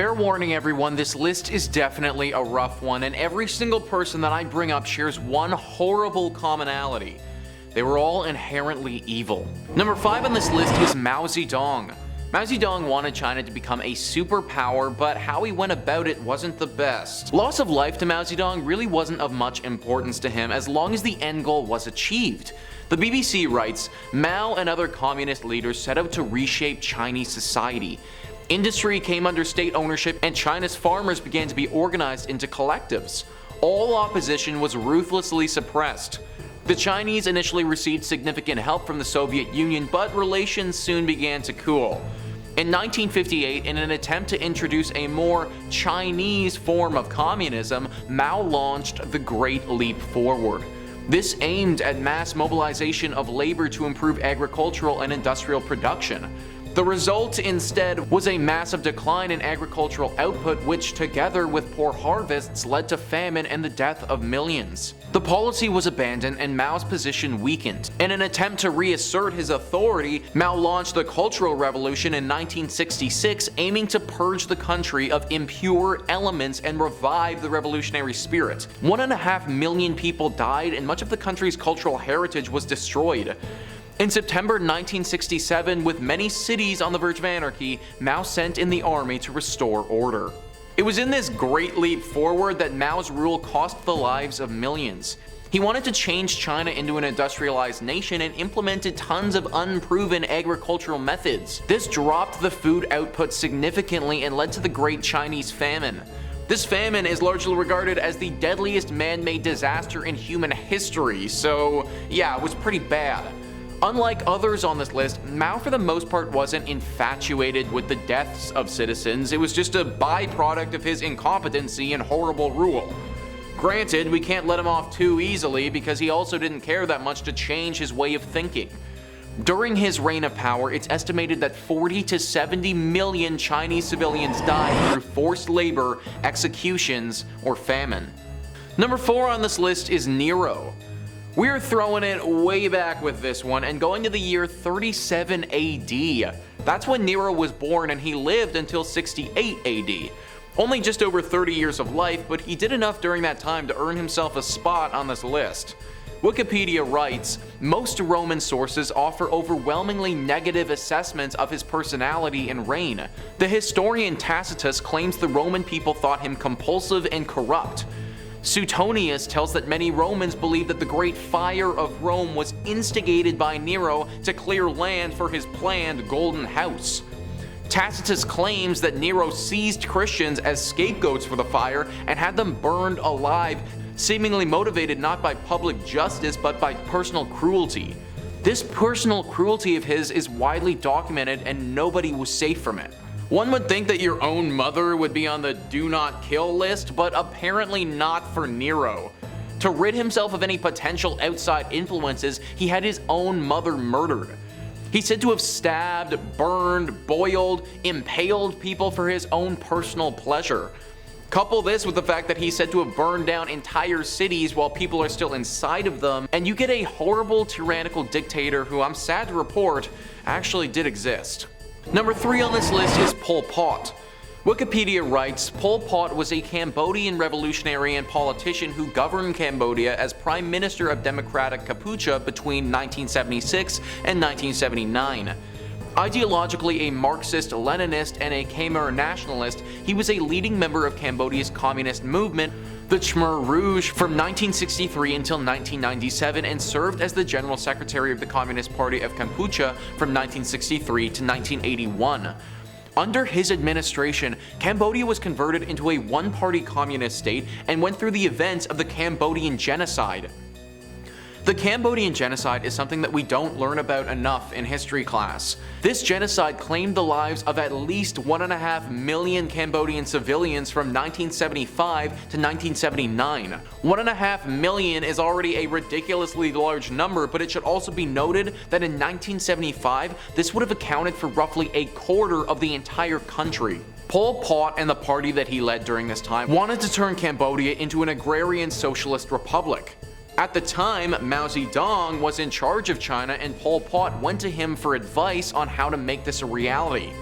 Fair warning everyone, this list is definitely a rough one, and every single person that I bring up shares one horrible commonality. They were all inherently evil. Number 5 on this list is Mao Zedong. Mao Zedong wanted China to become a superpower, but how he went about it wasn't the best. Loss of life to Mao Zedong really wasn't of much importance to him as long as the end goal was achieved. The BBC writes, Mao and other communist leaders set out to reshape Chinese society. Industry came under state ownership and China's farmers began to be organized into collectives. All opposition was ruthlessly suppressed. The Chinese initially received significant help from the Soviet Union, but relations soon began to cool. In 1958, in an attempt to introduce a more Chinese form of communism, Mao launched the Great Leap Forward. This aimed at mass mobilization of labor to improve agricultural and industrial production. The result instead was a massive decline in agricultural output, which together with poor harvests led to famine and the death of millions. The policy was abandoned and Mao's position weakened. In an attempt to reassert his authority, Mao launched the Cultural Revolution in 1966, aiming to purge the country of impure elements and revive the revolutionary spirit. 1.5 million people died and much of the country's cultural heritage was destroyed. In September 1967, with many cities on the verge of anarchy, Mao sent in the army to restore order. It was in this great leap forward that Mao's rule cost the lives of millions. He wanted to change China into an industrialized nation and implemented tons of unproven agricultural methods. This dropped the food output significantly and led to the Great Chinese Famine. This famine is largely regarded as the deadliest man-made disaster in human history, so yeah, it was pretty bad. Unlike others on this list, Mao for the most part wasn't infatuated with the deaths of citizens. It was just a byproduct of his incompetency and horrible rule. Granted, we can't let him off too easily because he also didn't care that much to change his way of thinking. During his reign of power, it's estimated that 40 to 70 million Chinese civilians died through forced labor, executions, or famine. Number 4 on this list is Nero. We're throwing it way back with this one and going to the year 37 AD. That's when Nero was born and he lived until 68 AD. Only just over 30 years of life, but he did enough during that time to earn himself a spot on this list. Wikipedia writes, most Roman sources offer overwhelmingly negative assessments of his personality and reign. The historian Tacitus claims the Roman people thought him compulsive and corrupt. Suetonius tells that many Romans believed that the Great Fire of Rome was instigated by Nero to clear land for his planned Golden House. Tacitus claims that Nero seized Christians as scapegoats for the fire and had them burned alive, seemingly motivated not by public justice but by personal cruelty. This personal cruelty of his is widely documented and nobody was safe from it. One would think that your own mother would be on the do not kill list, but apparently not for Nero. To rid himself of any potential outside influences, he had his own mother murdered. He's said to have stabbed, burned, boiled, impaled people for his own personal pleasure. Couple this with the fact that he's said to have burned down entire cities while people are still inside of them, and you get a horrible tyrannical dictator who, I'm sad to report, actually did exist. Number 3 on this list is Pol Pot. Wikipedia writes, Pol Pot was a Cambodian revolutionary and politician who governed Cambodia as Prime Minister of Democratic Kampuchea between 1976 and 1979. Ideologically a Marxist-Leninist and a Khmer nationalist, he was a leading member of Cambodia's communist movement, the Khmer Rouge, from 1963 until 1997 and served as the General Secretary of the Communist Party of Kampuchea from 1963 to 1981. Under his administration, Cambodia was converted into a one-party communist state and went through the events of the Cambodian genocide. The Cambodian genocide is something that we don't learn about enough in history class. This genocide claimed the lives of at least 1.5 million Cambodian civilians from 1975 to 1979. 1.5 million is already a ridiculously large number, but it should also be noted that in 1975, this would have accounted for roughly a quarter of the entire country. Pol Pot and the party that he led during this time wanted to turn Cambodia into an agrarian socialist republic. At the time, Mao Zedong was in charge of China and Pol Pot went to him for advice on how to make this a reality.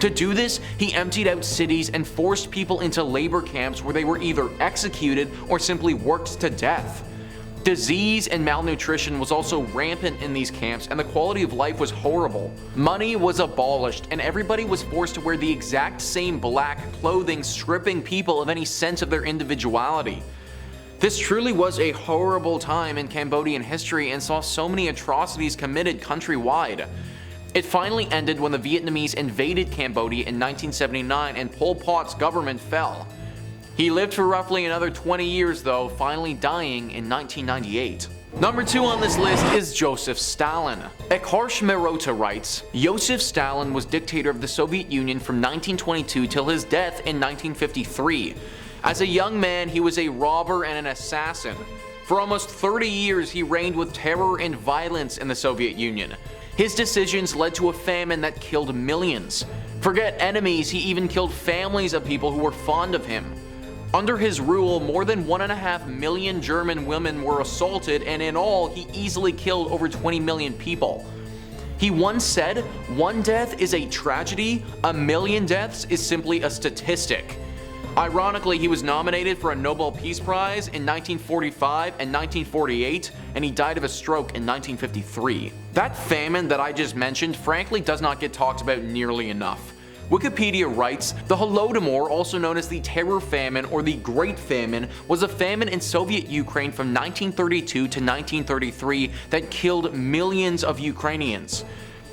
To do this, he emptied out cities and forced people into labor camps where they were either executed or simply worked to death. Disease and malnutrition was also rampant in these camps, and the quality of life was horrible. Money was abolished, and everybody was forced to wear the exact same black clothing, stripping people of any sense of their individuality. This truly was a horrible time in Cambodian history and saw so many atrocities committed countrywide. It finally ended when the Vietnamese invaded Cambodia in 1979 and Pol Pot's government fell. He lived for roughly another 20 years though, finally dying in 1998. Number 2 on this list is Joseph Stalin. Eckhard Merota writes, Joseph Stalin was dictator of the Soviet Union from 1922 till his death in 1953. As a young man, he was a robber and an assassin. For almost 30 years, he reigned with terror and violence in the Soviet Union. His decisions led to a famine that killed millions. Forget enemies, he even killed families of people who were fond of him. Under his rule, more than 1.5 million German women were assaulted, and in all, he easily killed over 20 million people. He once said, "One death is a tragedy, a million deaths is simply a statistic." Ironically, he was nominated for a Nobel Peace Prize in 1945 and 1948, and he died of a stroke in 1953. That famine that I just mentioned frankly does not get talked about nearly enough. Wikipedia writes, the Holodomor, also known as the Terror Famine or the Great Famine, was a famine in Soviet Ukraine from 1932 to 1933 that killed millions of Ukrainians.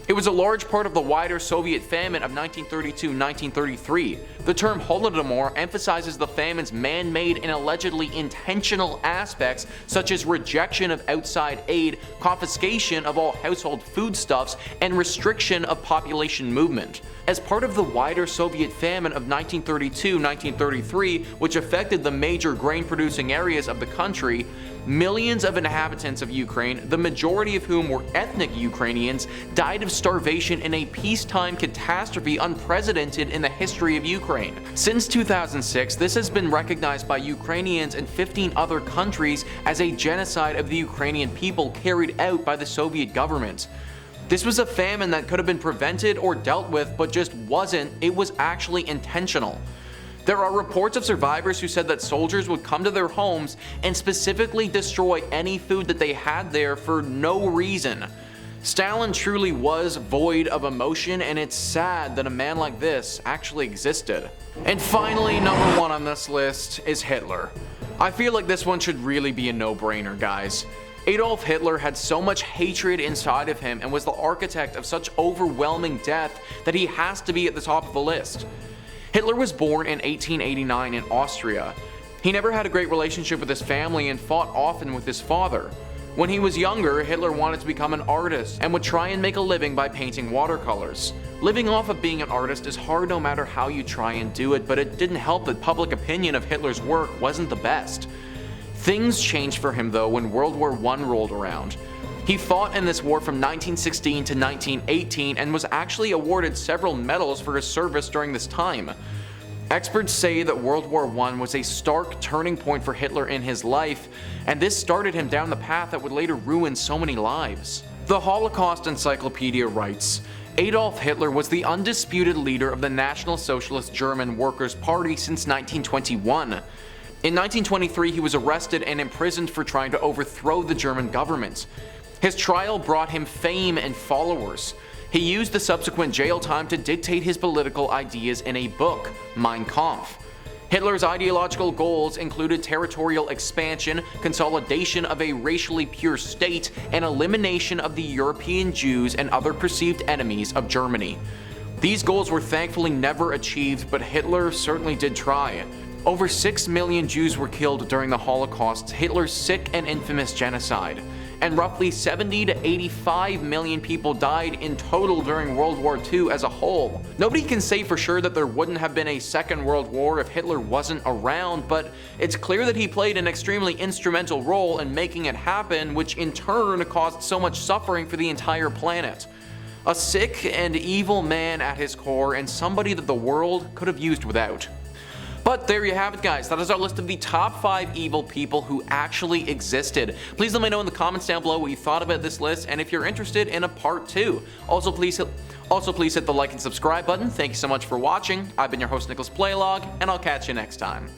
It was a large part of the wider Soviet famine of 1932-1933. The term Holodomor emphasizes the famine's man-made and allegedly intentional aspects such as rejection of outside aid, confiscation of all household foodstuffs, and restriction of population movement. As part of the wider Soviet famine of 1932-1933, which affected the major grain-producing areas of the country, millions of inhabitants of Ukraine, the majority of whom were ethnic Ukrainians, died of starvation in a peacetime catastrophe unprecedented in the history of Ukraine. Since 2006, this has been recognized by Ukrainians and 15 other countries as a genocide of the Ukrainian people carried out by the Soviet government. This was a famine that could have been prevented or dealt with, but just wasn't. It was actually intentional. There are reports of survivors who said that soldiers would come to their homes and specifically destroy any food that they had there for no reason. Stalin truly was void of emotion, and it's sad that a man like this actually existed. And finally, number 1 on this list is Hitler. I feel like this one should really be a no-brainer, guys. Adolf Hitler had so much hatred inside of him and was the architect of such overwhelming death that he has to be at the top of the list. Hitler was born in 1889 in Austria. He never had a great relationship with his family and fought often with his father. When he was younger, Hitler wanted to become an artist and would try and make a living by painting watercolors. Living off of being an artist is hard no matter how you try and do it, but it didn't help that public opinion of Hitler's work wasn't the best. Things changed for him though when World War I rolled around. He fought in this war from 1916 to 1918 and was actually awarded several medals for his service during this time. Experts say that World War I was a stark turning point for Hitler in his life, and this started him down the path that would later ruin so many lives. The Holocaust Encyclopedia writes, Adolf Hitler was the undisputed leader of the National Socialist German Workers' Party since 1921. In 1923, he was arrested and imprisoned for trying to overthrow the German government. His trial brought him fame and followers. He used the subsequent jail time to dictate his political ideas in a book, Mein Kampf. Hitler's ideological goals included territorial expansion, consolidation of a racially pure state, and elimination of the European Jews and other perceived enemies of Germany. These goals were thankfully never achieved, but Hitler certainly did try. Over 6 million Jews were killed during the Holocaust, Hitler's sick and infamous genocide, and roughly 70 to 85 million people died in total during World War II as a whole. Nobody can say for sure that there wouldn't have been a Second World War if Hitler wasn't around, but it's clear that he played an extremely instrumental role in making it happen, which in turn caused so much suffering for the entire planet. A sick and evil man at his core, and somebody that the world could have used without. But there you have it, guys. That is our list of the top 5 evil people who actually existed. Please let me know in the comments down below what you thought about this list and if you're interested in a part 2. Also, please Also, please hit the like and subscribe button. Thank you so much for watching. I've been your host, Nicholas Playlog, and I'll catch you next time.